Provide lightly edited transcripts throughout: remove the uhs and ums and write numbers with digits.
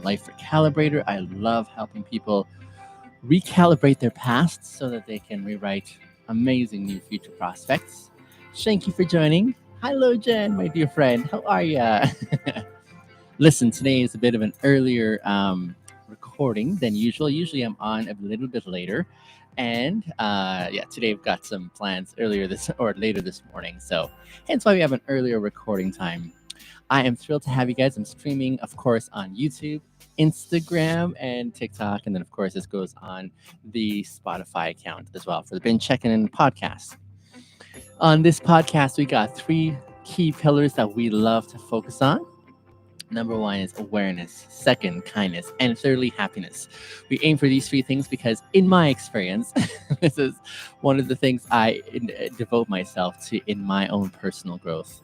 life recalibrator. I love helping people recalibrate their past so that they can rewrite amazing new future prospects. Thank you for joining. Hello, Jen, my dear friend. How are ya? Listen, today is a bit of an earlier recording than usual. Usually I'm on a little bit later. And yeah, today I've got some plans earlier this or later this morning. So hence why we have an earlier recording time. I am thrilled to have you guys. I'm streaming, of course, on YouTube, Instagram, and TikTok. And then, of course, this goes on the Spotify account as well for the Been Checking In podcast. On this podcast, we got three key pillars that we love to focus on. Number one is awareness, second, kindness, and thirdly, happiness. We aim for these three things because, in my experience, this is one of the things I devote myself to in my own personal growth.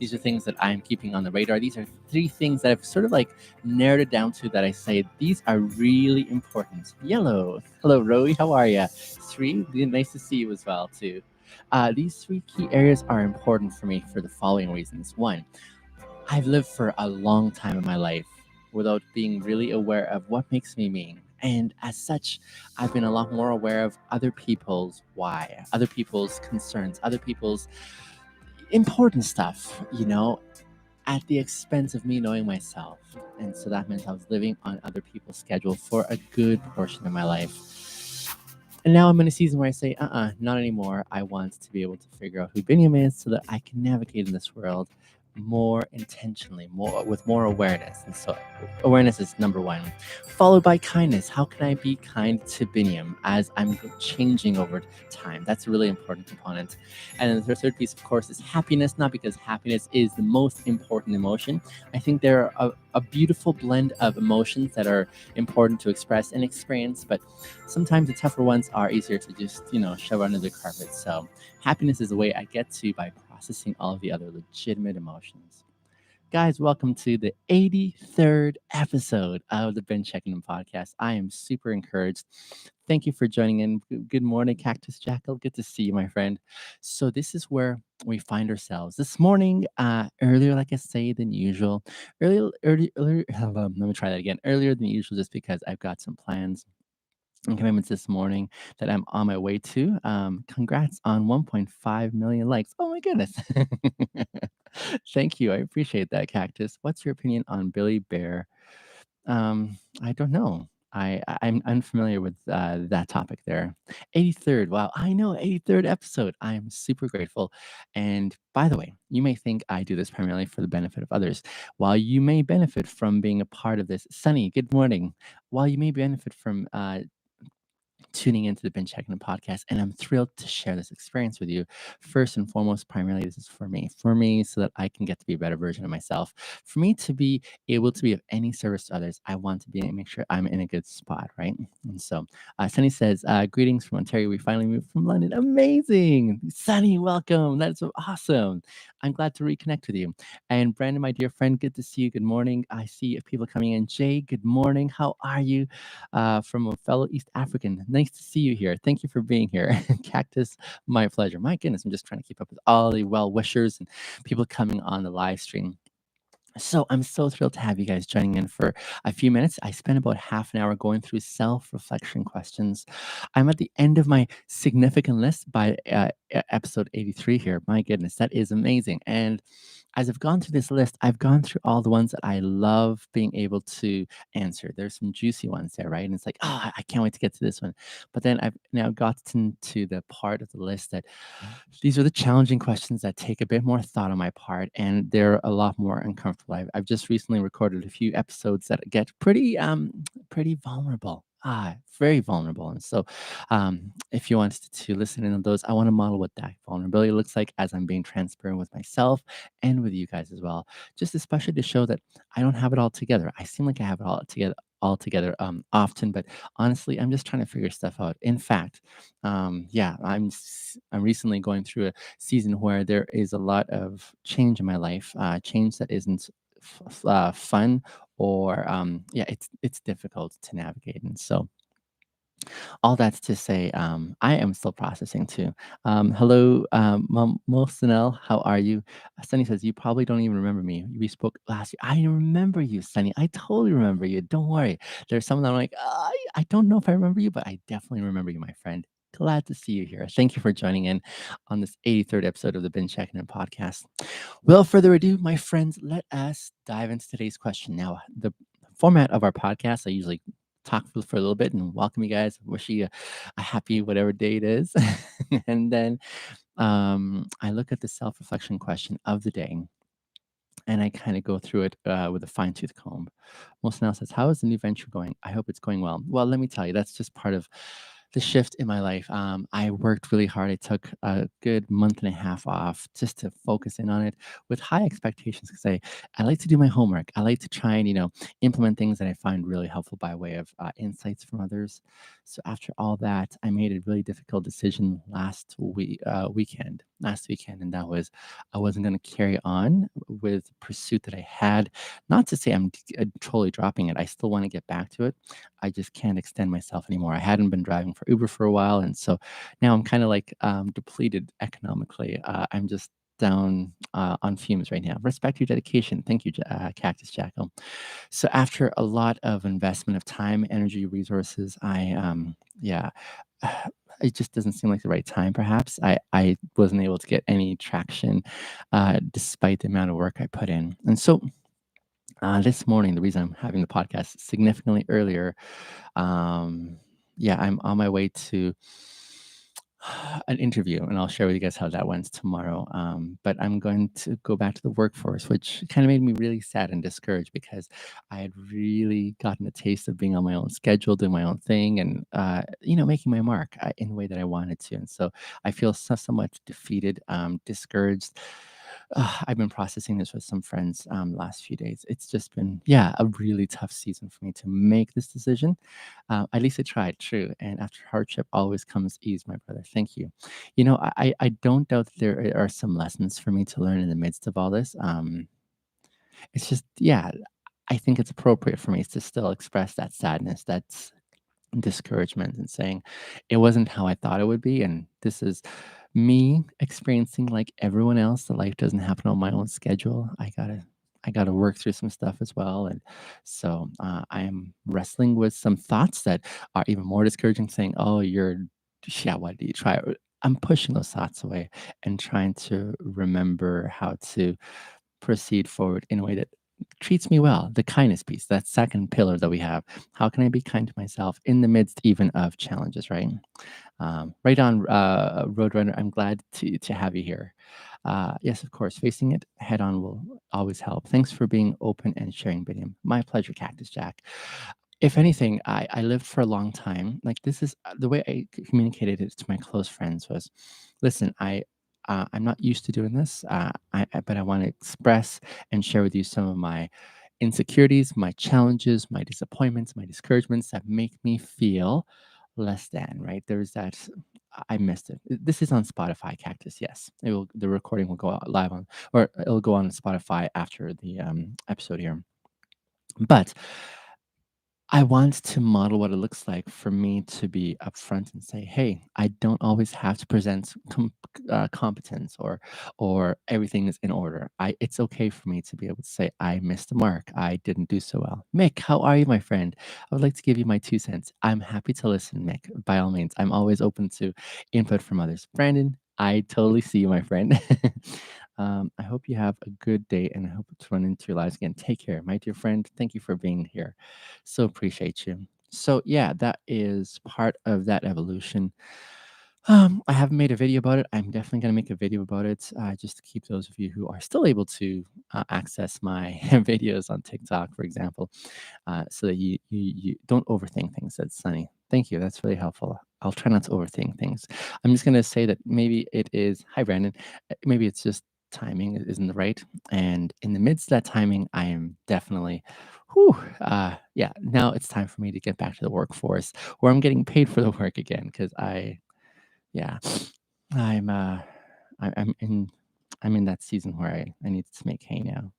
These are things that I'm keeping on the radar. These are three things that I've sort of like narrowed it down to that I say these are really important. Yellow. Hello, Rowie. How are you? Three. Nice to see you as well, too. These three key areas are important for me for the following reasons. One, I've lived for a long time in my life without being really aware of what makes me me. And as such, I've been a lot more aware of other people's why, other people's concerns, other people's important stuff, at the expense of me knowing myself. And so that meant I was living on other people's schedule for a good portion of my life. And now I'm in a season where I say, not anymore. I want to be able to figure out who Binyam is so that I can navigate in this world more intentionally, more awareness. And so awareness is number one, followed by kindness. How can I be kind to Binyam as I'm changing over time? That's a really important component. And then the third piece, of course, is happiness, not because happiness is the most important emotion. I think there are a beautiful blend of emotions that are important to express and experience, but sometimes the tougher ones are easier to just, shove under the carpet. So happiness is a way I get to by processing all of the other legitimate emotions. Guys, welcome to the 83rd episode of the Been Checking In podcast. I am super encouraged. Thank you for joining in. Good morning, Cactus Jackal. Good to see you, my friend. So this is where we find ourselves this morning, earlier, like I say, than usual. Earlier. Let me try that again. Earlier than usual, just because I've got some plans and commitments this morning that I'm on my way to. Congrats on 1.5 million likes. Oh my goodness. Thank you. I appreciate that, Cactus. What's your opinion on Billy Bear? I don't know. I'm unfamiliar with that topic there. 83rd. Wow, I know, 83rd episode. I am super grateful. And by the way, you may think I do this primarily for the benefit of others. While you may benefit from being a part of this, Sunny, good morning. While you may benefit from tuning into the Been Checking In podcast, and I'm thrilled to share this experience with you. First and foremost, primarily, this is for me, so that I can get to be a better version of myself. For me to be able to be of any service to others, I want to make sure I'm in a good spot, right? And so, Sunny says, "Greetings from Ontario. We finally moved from London. Amazing, Sunny, welcome. That's awesome. I'm glad to reconnect with you." And Brandon, my dear friend, good to see you. Good morning. I see people coming in. Jay, good morning. How are you? From a fellow East African. Nice to see you here. Thank you for being here. Cactus, my pleasure. My goodness, I'm just trying to keep up with all the well wishers and people coming on the live stream. So I'm so thrilled to have you guys joining in for a few minutes. I spent about half an hour going through self-reflection questions. I'm at the end of my significant list by episode 83 here. My goodness, that is amazing. And as I've gone through this list, I've gone through all the ones that I love being able to answer. There's some juicy ones there, right? And it's like, I can't wait to get to this one. But then I've now gotten to the part of the list that these are the challenging questions that take a bit more thought on my part, and they're a lot more uncomfortable. I've just recently recorded a few episodes that get pretty vulnerable. Very vulnerable. And so, if you wanted to listen in on those, I want to model what that vulnerability looks like as I'm being transparent with myself and with you guys as well. Just especially to show that I don't have it all together. I seem like I have it all together often, but honestly, I'm just trying to figure stuff out. In fact, yeah, I'm recently going through a season where there is a lot of change in my life, change that isn't fun, or yeah, it's difficult to navigate. And so All that's to say, I am still processing too. Hello, Mohsinel, how are you? Sunny says, you probably don't even remember me. We spoke last year. I remember you, Sunny. I totally remember you. Don't worry. There's some that I'm like, I don't know if I remember you, but I definitely remember you, my friend. Glad to see you here. Thank you for joining in on this 83rd episode of the Bin Checkin In podcast. Without further ado, my friends, let us dive into today's question. Now, the format of our podcast, I usually talk for a little bit and welcome you guys, wish you a happy whatever day it is. And then I look at the self reflection question of the day and I kind of go through it with a fine tooth comb. Most now says, how is the new venture going? I hope it's going well. Well, let me tell you, that's just part of the shift in my life. I worked really hard. I took a good month and a half off just to focus in on it with high expectations because I like to do my homework. I like to try and, implement things that I find really helpful by way of insights from others. So after all that, I made a really difficult decision last weekend, and that was I wasn't going to carry on with the pursuit that I had. Not to say I'm totally dropping it. I still want to get back to it. I just can't extend myself anymore. I hadn't been driving for Uber for a while, and so now I'm kind of like depleted economically. I'm just down on fumes right now. Respect your dedication. Thank you, Cactus Jackal. So after a lot of investment of time, energy, resources, yeah, it just doesn't seem like the right time. Perhaps I wasn't able to get any traction despite the amount of work I put in, and so. This morning, the reason I'm having the podcast significantly earlier, um, yeah, I'm on my way to an interview, and I'll share with you guys how that went tomorrow. But I'm going to go back to the workforce, which kind of made me really sad and discouraged because I had really gotten a taste of being on my own schedule, doing my own thing, and making my mark in the way that I wanted to. And so I feel somewhat defeated, discouraged. I've been processing this with some friends the last few days. It's just been, yeah, a really tough season for me to make this decision. At least I tried, true. And after hardship always comes ease, my brother. Thank you. I don't doubt that there are some lessons for me to learn in the midst of all this. It's just, yeah, I think it's appropriate for me to still express that sadness, that's discouragement, and saying it wasn't how I thought it would be. And this is me experiencing like everyone else. The life doesn't happen on my own schedule. I gotta work through some stuff as well. And so I am wrestling with some thoughts that are even more discouraging, saying, oh, yeah, why did you try? I'm pushing those thoughts away and trying to remember how to proceed forward in a way that treats me well. The kindness piece, that second pillar that we have. How can I be kind to myself in the midst even of challenges, right? Right on, Roadrunner. I'm glad to have you here. Yes, of course. Facing it head on will always help. Thanks for being open and sharing, Biniam. My pleasure, Cactus Jack. If anything, I lived for a long time. Like this is the way I communicated it to my close friends was, listen, I'm not used to doing this, but I want to express and share with you some of my insecurities, my challenges, my disappointments, my discouragements that make me feel less than, right? There's that. I missed it. This is on Spotify, Cactus. Yes, the recording will go out live on, or it'll go on Spotify after the episode here. But I want to model what it looks like for me to be upfront and say, "Hey, I don't always have to present competence or everything is in order. It's okay for me to be able to say I missed the mark. I didn't do so well." Mick, how are you, my friend? I would like to give you my 2 cents. I'm happy to listen, Mick. By all means, I'm always open to input from others. Brandon, I totally see you, my friend. I hope you have a good day and I hope to run into your lives again. Take care, my dear friend. Thank you for being here. So appreciate you. So yeah, that is part of that evolution. I haven't made a video about it. I'm definitely gonna make a video about it, just to keep those of you who are still able to access my videos on TikTok, for example, so that you don't overthink things. That's Sunny. Thank you. That's really helpful. I'll try not to overthink things. I'm just gonna say that maybe it is. Hi, Brandon. Maybe it's just timing isn't the right, and in the midst of that timing, I am definitely. Whew, yeah, now it's time for me to get back to the workforce where I'm getting paid for the work again because yeah, I'm I'm in that season where I need to make hay now.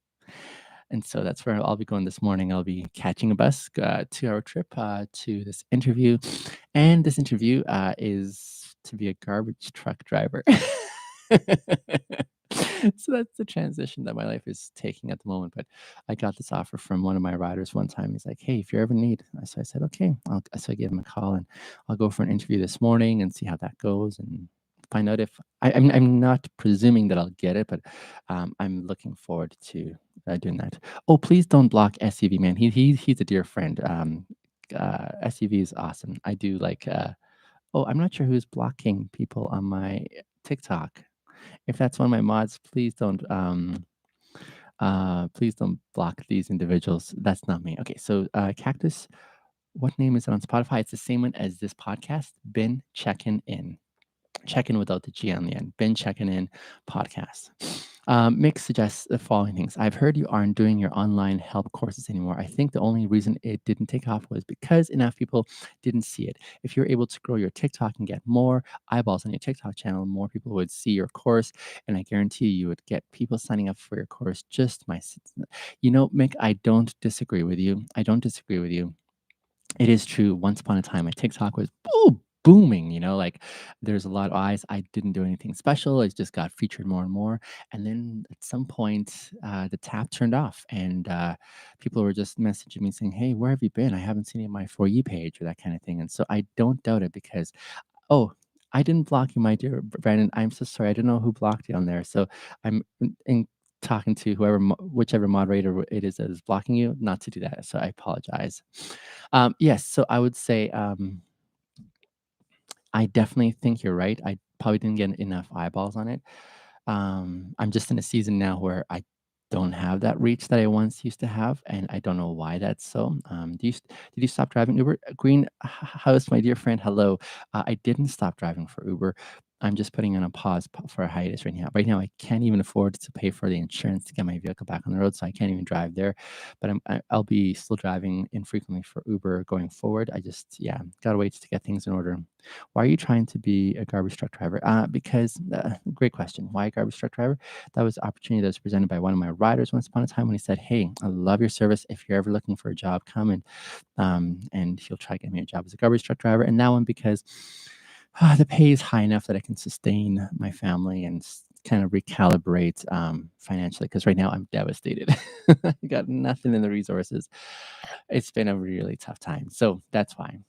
And so that's where I'll be going this morning. I'll be catching a bus, 2 hour trip to this interview. And this interview is to be a garbage truck driver. So that's the transition that my life is taking at the moment. But I got this offer from one of my riders one time. He's like, "Hey, if you ever need," so I said, "Okay." So I gave him a call, and I'll go for an interview this morning and see how that goes, and find out if I'm not presuming that I'll get it, but I'm looking forward to doing that. Oh, please don't block SUV man. He's a dear friend. SUV is awesome. I do like. Oh, I'm not sure who's blocking people on my TikTok. If that's one of my mods, please don't block these individuals. That's not me. Okay, so Cactus, what name is it on Spotify? It's the same one as this podcast. Been checking in. Check in without the G on the end. Been checking in podcast. Mick suggests the following things. I've heard you aren't doing your online help courses anymore. I think the only reason it didn't take off was because enough people didn't see it. If you're able to grow your TikTok and get more eyeballs on your TikTok channel, more people would see your course, and I guarantee you would get people signing up for your course. Mick, I don't disagree with you. I don't disagree with you. It is true. Once upon a time, my TikTok was booming. Like there's a lot of eyes. I didn't do anything special. It just got featured more and more. And then at some point, the tap turned off, and people were just messaging me saying, "Hey, where have you been? I haven't seen you on my For You page," or that kind of thing. And so I don't doubt it because, oh, I didn't block you, my dear Brandon. I'm so sorry. I don't know who blocked you on there. So I'm talking to whichever moderator it is that is blocking you, not to do that. So I apologize. Yes, so I would say I definitely think you're right. I probably didn't get enough eyeballs on it. I'm just in a season now where I don't have that reach that I once used to have, and I don't know why that's so. Did you stop driving Uber? Green House, my dear friend, hello. I didn't stop driving for Uber. I'm just putting on a pause for a hiatus right now. Right now, I can't even afford to pay for the insurance to get my vehicle back on the road, so I can't even drive there. But I'll be still driving infrequently for Uber going forward. Yeah, gotta wait to get things in order. Why are you trying to be a garbage truck driver? Because great question. Why a garbage truck driver? That was an opportunity that was presented by one of my riders once upon a time when he said, "Hey, I love your service. If you're ever looking for a job, come and he'll try to get me a job as a garbage truck driver." And that one because the pay is high enough that I can sustain my family and kind of recalibrate financially. Because right now I'm devastated. I got nothing in the resources. It's been a really tough time. So that's why.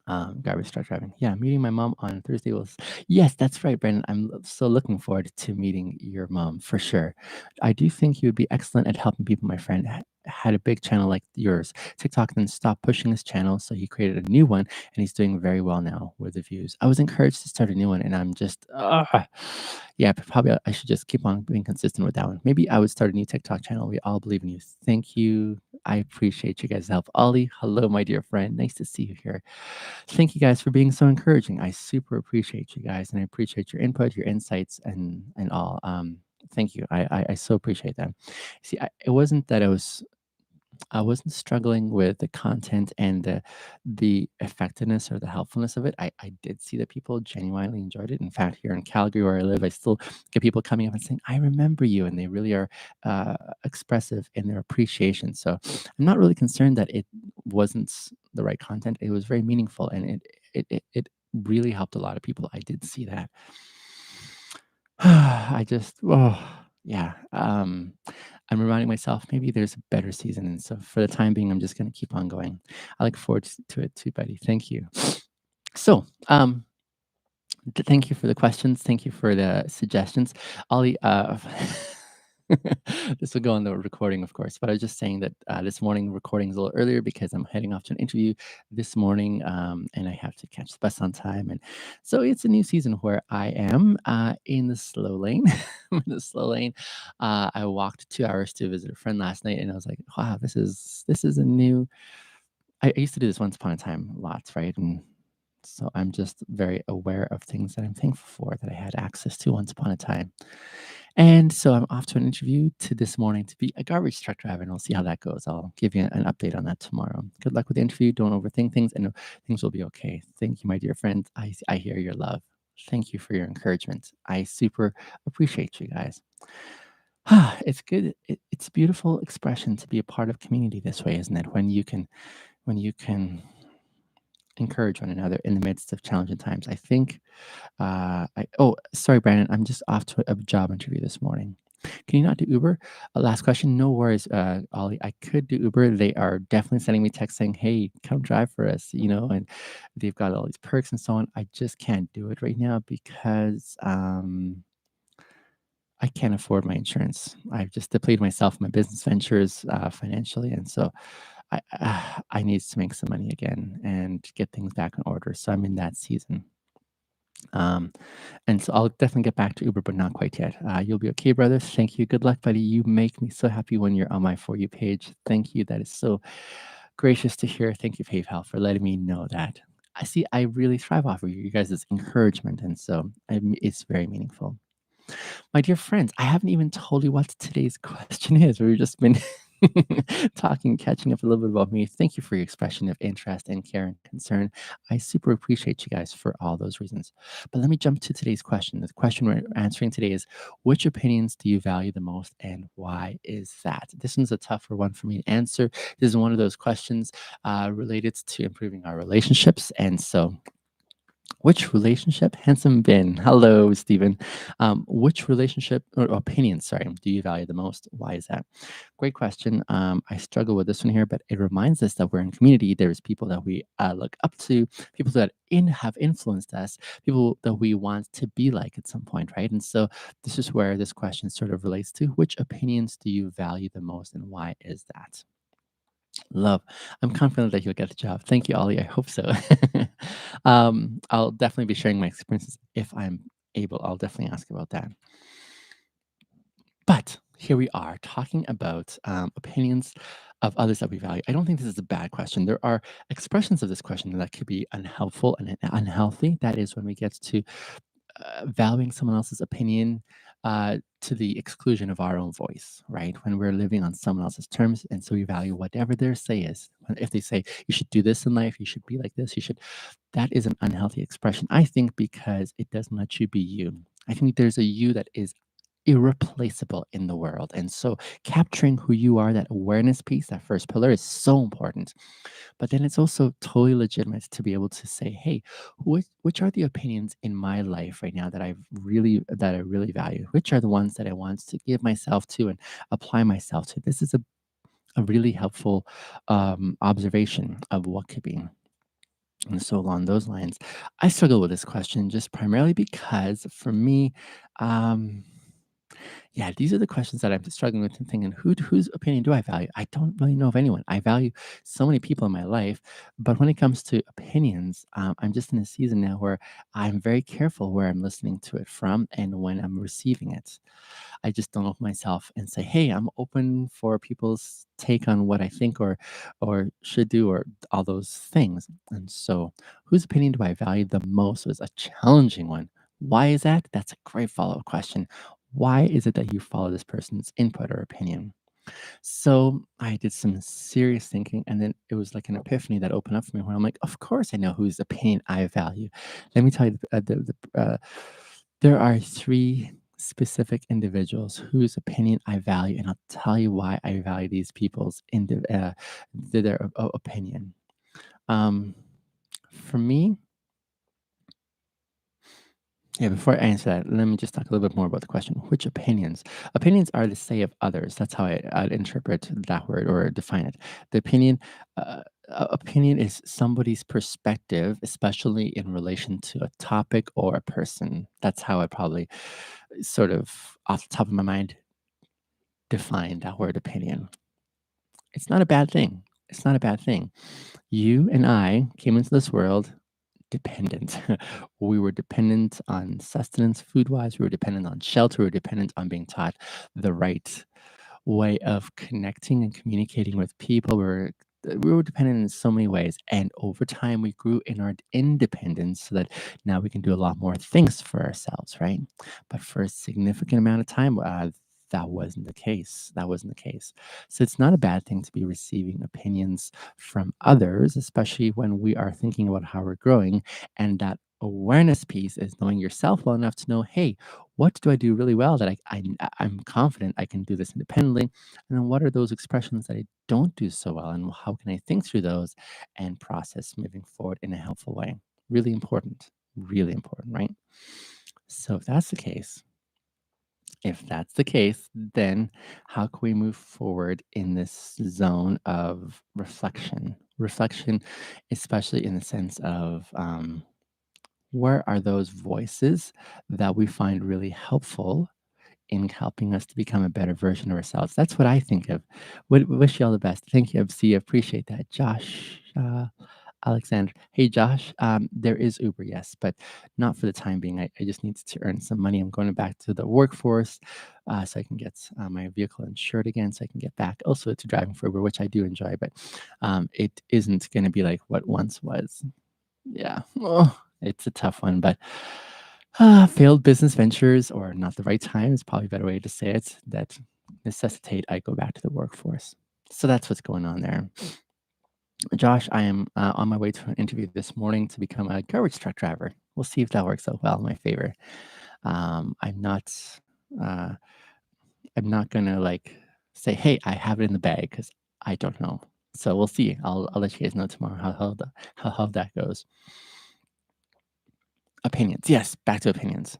Garbage truck driving. Yeah, meeting my mom on Thursday was. Yes, that's right, Brandon. I'm so looking forward to meeting your mom for sure. I do think you would be excellent at helping people. My friend had a big channel like yours. TikTok then stopped pushing his channel, so he created a new one, and he's doing very well now with the views. I was encouraged to start a new one, and I'm just, yeah, probably I should just keep on being consistent with that one. Maybe I would start a new TikTok channel. We all believe in you. Thank you. I appreciate you guys' help. Ollie, hello, my dear friend. Nice to see you here. Thank you guys for being so encouraging. I super appreciate you guys, and I appreciate your input, your insights, and all. Thank you. I so appreciate that. See, it wasn't that I wasn't struggling with the content and the effectiveness or the helpfulness of it. I did see that people genuinely enjoyed it. In fact, here in Calgary, where I live, I still get people coming up and saying, "I remember you," and they really are expressive in their appreciation. So I'm not really concerned that it wasn't the right content. It was very meaningful, and it really helped a lot of people. I did see that. I just, oh, yeah. I'm reminding myself maybe there's a better season. And so for the time being, I'm just going to keep on going. I look forward to it too, buddy. Thank you. So, thank you for the questions. Thank you for the suggestions. Ollie, this will go on the recording, of course, but I was just saying that this morning recording is a little earlier because I'm heading off to an interview this morning and I have to catch the bus on time. And so it's a new season where I am in the slow lane. I'm in the slow lane. I walked 2 hours to visit a friend last night and I was like, wow, this is a new. I used to do this once upon a time lots, right? And so I'm just very aware of things that I'm thankful for that I had access to once upon a time. And so I'm off to an interview to this morning to be a garbage truck driver, and we'll see how that goes. I'll give you an update on that tomorrow. Good luck with the interview. Don't overthink things, and things will be okay. Thank you, my dear friend. I hear your love. Thank you for your encouragement. I super appreciate you guys. It's good. It's a beautiful expression to be a part of community this way, isn't it? When you can encourage one another in the midst of challenging times. I think. Sorry, Brandon. I'm just off to a job interview this morning. Can you not do Uber? Last question. No worries, Ollie. I could do Uber. They are definitely sending me texts saying, "Hey, come drive for us," and they've got all these perks and so on. I just can't do it right now because I can't afford my insurance. I've just depleted myself in my business ventures financially, and so I need to make some money again and get things back in order. So I'm in that season. Um, and so I'll definitely get back to Uber, but not quite yet. You'll be okay, brother. Thank you. Good luck, buddy. You make me so happy when you're on my For You page. Thank you. That is so gracious to hear. Thank you, PayPal, for letting me know that. I see. I really thrive off of you guys' encouragement, and so it's very meaningful. My dear friends, I haven't even told you what today's question is. We've just been talking, catching up a little bit about me. Thank you for your expression of interest and care and concern. I super appreciate you guys for all those reasons. But let me jump to today's question. The question we're answering today is, which opinions do you value the most and why is that? This one's a tougher one for me to answer. This is one of those questions related to improving our relationships. And so which relationship, handsome Ben? Hello, Stephen. Which relationship or opinion, sorry, do you value the most? Why is that? Great question. I struggle with this one here, but it reminds us that we're in community. There's people that we look up to, people that have influenced us, people that we want to be like at some point, right? And so this is where this question sort of relates to: which opinions do you value the most, and why is that? Love. I'm confident that you'll get the job. Thank you, Ollie. I hope so. I'll definitely be sharing my experiences if I'm able. I'll definitely ask about that. But here we are talking about opinions of others that we value. I don't think this is a bad question. There are expressions of this question that could be unhelpful and unhealthy. That is when we get to valuing someone else's opinion to the exclusion of our own voice, right? When we're living on someone else's terms, and so we value whatever their say is. If they say you should do this in life, you should be like this, you should. That is an unhealthy expression, I think, because it doesn't let you be you. I think there's a you that is irreplaceable in the world. And so capturing who you are, that awareness piece, that first pillar is so important. But then it's also totally legitimate to be able to say, hey, which are the opinions in my life right now that I really value? Which are the ones that I want to give myself to and apply myself to? This is a really helpful observation of what could be. And so along those lines, I struggle with this question just primarily because for me, um, yeah, these are the questions that I'm struggling with and thinking, whose opinion do I value? I don't really know of anyone. I value so many people in my life, but when it comes to opinions, I'm just in a season now where I'm very careful where I'm listening to it from and when I'm receiving it. I just don't open myself and say, "Hey, I'm open for people's take on what I think or should do or all those things." And so, whose opinion do I value the most was a challenging one. Why is that? That's a great follow-up question. Why is it that you follow this person's input or opinion? So I did some serious thinking, and then it was like an epiphany that opened up for me where I'm like, of course I know whose opinion I value. Let me tell you, there are three specific individuals whose opinion I value, and I'll tell you why I value these people's their opinion. Um, for me, yeah, before I answer that, let me just talk a little bit more about the question. Which opinions? Opinions are the say of others. That's how I'd interpret that word or define it. The opinion is somebody's perspective, especially in relation to a topic or a person. That's how I probably sort of off the top of my mind define that word opinion. It's not a bad thing. It's not a bad thing. You and I came into this world dependent. We were dependent on sustenance food wise. We were dependent on shelter. We were dependent on being taught the right way of connecting and communicating with people. We were dependent in so many ways. And over time, we grew in our independence so that now we can do a lot more things for ourselves, right? But for a significant amount of time, that wasn't the case. That wasn't the case. So it's not a bad thing to be receiving opinions from others, especially when we are thinking about how we're growing. And that awareness piece is knowing yourself well enough to know, hey, what do I do really well that I'm confident I can do this independently? And then what are those expressions that I don't do so well? And how can I think through those and process moving forward in a helpful way? Really important, right? So if that's the case, then how can we move forward in this zone of reflection? Reflection, especially in the sense of where are those voices that we find really helpful in helping us to become a better version of ourselves? That's what I think of. Wish you all the best. Thank you, MC. Appreciate that. Josh, Alexander. Hey, Josh. There is Uber, yes, but not for the time being. I just need to earn some money. I'm going back to the workforce so I can get my vehicle insured again, so I can get back also to driving for Uber, which I do enjoy, but it isn't going to be like what once was. Yeah. Oh, it's a tough one, but failed business ventures or not the right time is probably a better way to say it that necessitate I go back to the workforce. So that's what's going on there. Josh, I am on my way to an interview this morning to become a garbage truck driver. We'll see if that works out well in my favor. I'm not. Uh, I'm not gonna like say, "Hey, I have it in the bag," because I don't know. So we'll see. I'll let you guys know tomorrow how that goes. Opinions. Yes, back to opinions.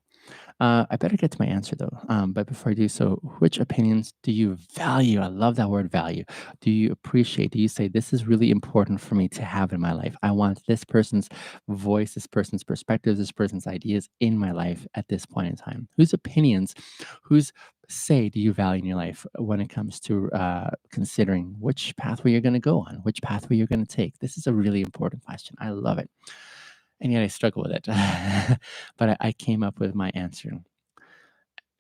I better get to my answer though. But before I do so, which opinions do you value? I love that word value. Do you appreciate? Do you say, this is really important for me to have in my life? I want this person's voice, this person's perspective, this person's ideas in my life at this point in time? Whose opinions, whose say do you value in your life when it comes to considering which pathway you're going to go on, which pathway you're going to take? This is a really important question. I love it. And yet I struggle with it. But I came up with my answer.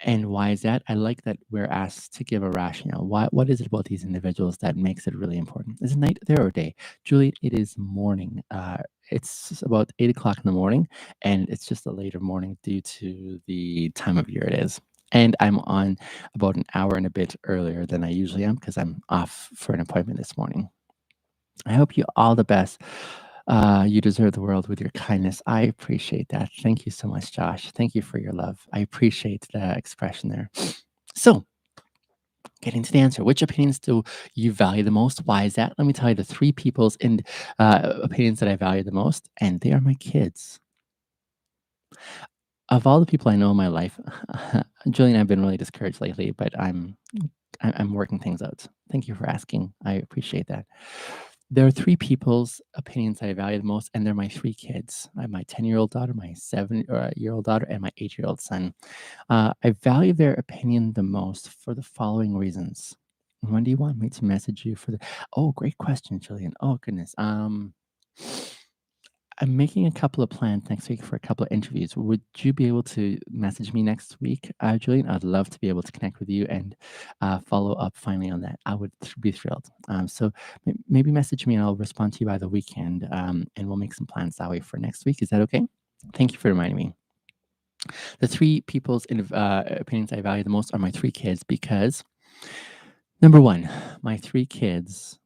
And why is that? I like that we're asked to give a rationale. What is it about these individuals that makes it really important? Is it night there or day? Julie, it is morning. It's about 8 o'clock in the morning, and it's just a later morning due to the time of year it is. And I'm on about an hour and a bit earlier than I usually am because I'm off for an appointment this morning. I hope you all the best. You deserve the world with your kindness. I appreciate that. Thank you so much, Josh. Thank you for your love. I appreciate the expression there. So, getting to the answer, which opinions do you value the most? Why is that? Let me tell you the three people's opinions that I value the most, and they are my kids. Of all the people I know in my life, Julie and I've been really discouraged lately, but I'm working things out. Thank you for asking. I appreciate that. There are three people's opinions that I value the most, and they're my three kids. I have my 10-year-old daughter, my 7-year-old daughter, and my 8-year-old son. I value their opinion the most for the following reasons. When do you want me to message you for the? Oh, great question, Jillian. Oh goodness. I'm making a couple of plans next week for a couple of interviews. Would you be able to message me next week, Julian? I'd love to be able to connect with you and follow up finally on that. I would be thrilled. So maybe message me and I'll respond to you by the weekend, and we'll make some plans that way for next week. Is that okay? Thank you for reminding me. The three people's opinions I value the most are my three kids because, number one, my three kids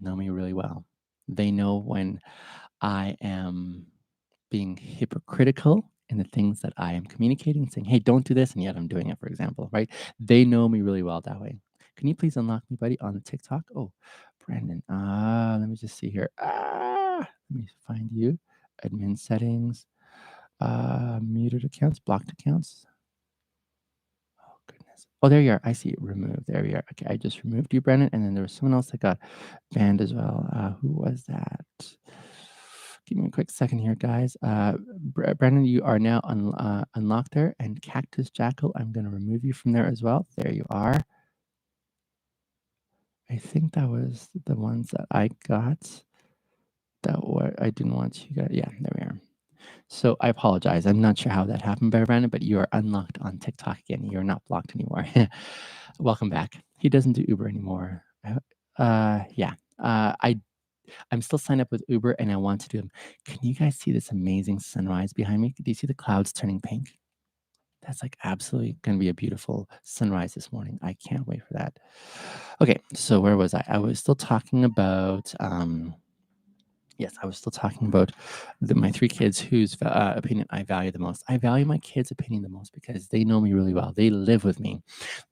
know me really well. They know when I am being hypocritical in the things that I am communicating, saying, hey, don't do this, and yet I'm doing it, for example, right? They know me really well that way. Can you please unlock me, buddy, on the TikTok? Oh, Brandon. Let me just see here. Let me find you. Admin settings, muted accounts, blocked accounts. Oh, goodness. Oh, there you are. I see it. Remove. There we are. Okay, I just removed you, Brandon. And then there was someone else that got banned as well. Who was that? Give me a quick second here, guys. Brandon, you are now unlocked there. And Cactus Jackal, I'm going to remove you from there as well. There you are. I think that was the ones that I got that were I didn't want you guys. Yeah, there we are. So I apologize. I'm not sure how that happened, Brandon, but you are unlocked on TikTok again. You're not blocked anymore. Welcome back. He doesn't do Uber anymore. Yeah. I'm still signed up with Uber and I want to do them. Can you guys see this amazing sunrise behind me? Do you see the clouds turning pink? That's like absolutely going to be a beautiful sunrise this morning. I can't wait for that. Okay, so where was I? I was still talking about Yes, I was still talking about my three kids whose opinion I value the most. I value my kids' opinion the most because they know me really well. They live with me.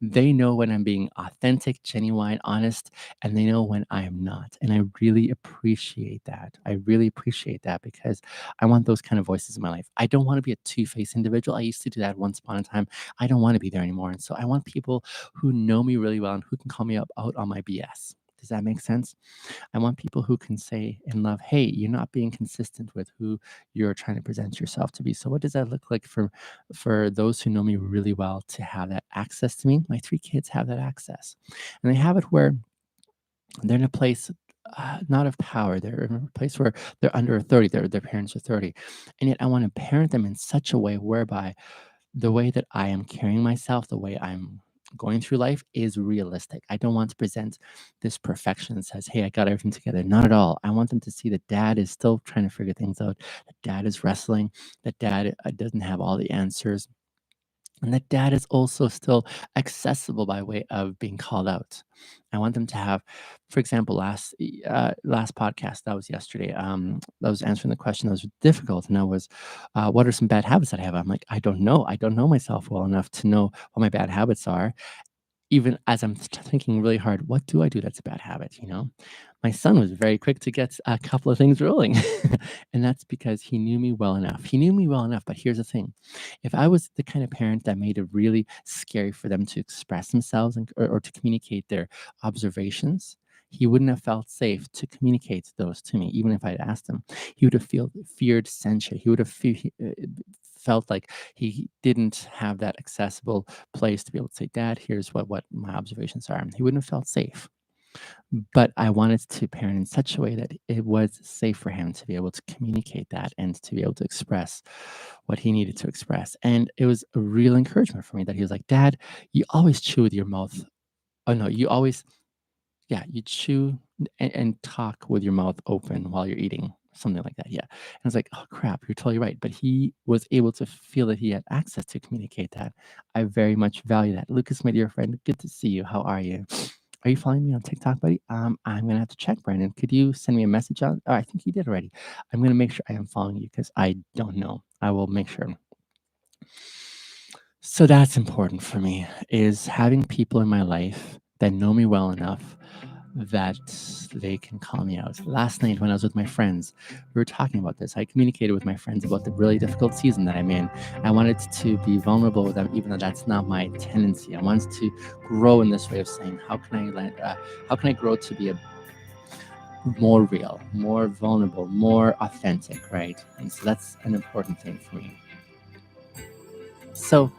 They know when I'm being authentic, genuine, honest, and they know when I am not. And I really appreciate that. I really appreciate that because I want those kind of voices in my life. I don't want to be a two-faced individual. I used to do that once upon a time. I don't want to be there anymore. And so I want people who know me really well and who can call me up out on my BS. Does that make sense? I want people who can say in love, hey, you're not being consistent with who you're trying to present yourself to be. So what does that look like for those who know me really well to have that access to me? My three kids have that access. And they have it where they're in a place not of power. They're in a place where they're under authority. Their parents are 30. And yet I want to parent them in such a way whereby the way that I am carrying myself, the way I'm going through life is realistic. I don't want to present this perfection that says, hey, I got everything together. Not at all. I want them to see that dad is still trying to figure things out, that dad is wrestling, that dad doesn't have all the answers, and that dad is also still accessible by way of being called out. I want them to have, for example, last podcast that was yesterday. I was answering the question that was difficult, and that was, what are some bad habits that I have? I'm like, I don't know. I don't know myself well enough to know what my bad habits are. Even as I'm thinking really hard, what do I do that's a bad habit? My son was very quick to get a couple of things rolling, and that's because he knew me well enough. He knew me well enough, but here's the thing: if I was the kind of parent that made it really scary for them to express themselves or to communicate their observations, he wouldn't have felt safe to communicate those to me, even if I'd asked him. He would have feared censure. He would have felt like he didn't have that accessible place to be able to say, Dad, here's what my observations are. He wouldn't have felt safe. But I wanted to parent in such a way that it was safe for him to be able to communicate that and to be able to express what he needed to express. And it was a real encouragement for me that he was like, Dad, you always chew with your mouth. Oh, no, you always, yeah, you chew and talk with your mouth open while you're eating, something like that. Yeah. And I was like, oh, crap, you're totally right. But he was able to feel that he had access to communicate that. I very much value that. Lucas, my dear friend, good to see you. How are you? Are you following me on TikTok, buddy? I'm gonna have to check, Brandon. Could you send me a message on? Oh, I think you did already. I'm gonna make sure I am following you because I don't know. I will make sure. So that's important for me is having people in my life that know me well enough that they can call me out. Last night when I was with my friends, we were talking about this. I communicated with my friends about the really difficult season that I'm in. I wanted to be vulnerable with them, even though that's not my tendency. I wanted to grow in this way of saying, how can I grow to be a more real, more vulnerable, more authentic, right? And so that's an important thing for me. So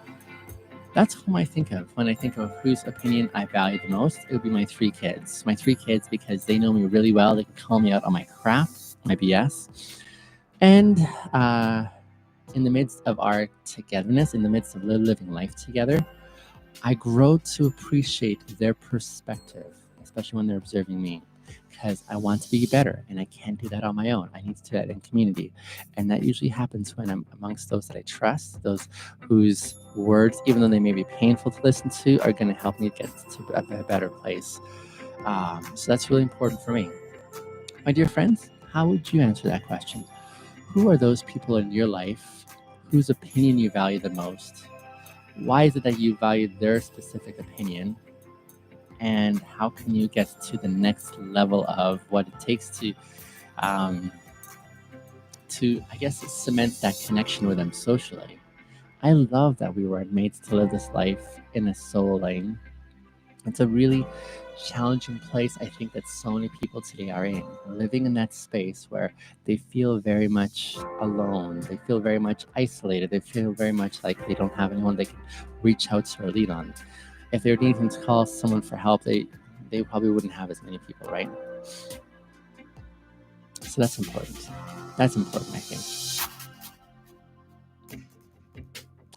that's whom I think of when I think of whose opinion I value the most. It would be my three kids. My three kids because they know me really well. They can call me out on my crap, my BS. And in the midst of our togetherness, in the midst of living life together, I grow to appreciate their perspective, especially when they're observing me, because I want to be better and I can't do that on my own. I need to do that in community. And that usually happens when I'm amongst those that I trust, those whose words, even though they may be painful to listen to, are going to help me get to a better place. So that's really important for me. My dear friends, how would you answer that question? Who are those people in your life whose opinion you value the most? Why is it that you value their specific opinion? And how can you get to the next level of what it takes um, I guess, cement that connection with them socially? I love that we were made to live this life in a solo lane. It's a really challenging place, I think, that so many people today are in, living in that space where they feel very much alone. They feel very much isolated. They feel very much like they don't have anyone they can reach out to or lean on. If they were needing to call someone for help, they probably wouldn't have as many people, right? So that's important. That's important, I think.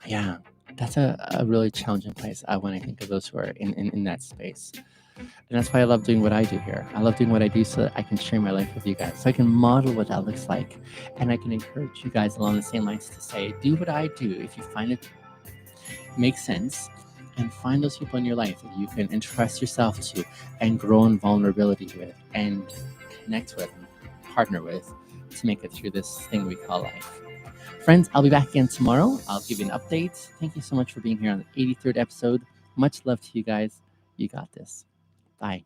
Yeah, that's a really challenging place when I think of those who are in that space. And that's why I love doing what I do here. I love doing what I do so that I can share my life with you guys. So I can model what that looks like. And I can encourage you guys along the same lines to say, do what I do if you find it makes sense. And find those people in your life that you can entrust yourself to and grow in vulnerability with and connect with and partner with to make it through this thing we call life. Friends, I'll be back again tomorrow. I'll give you an update. Thank you so much for being here on the 83rd episode. Much love to you guys. You got this. Bye.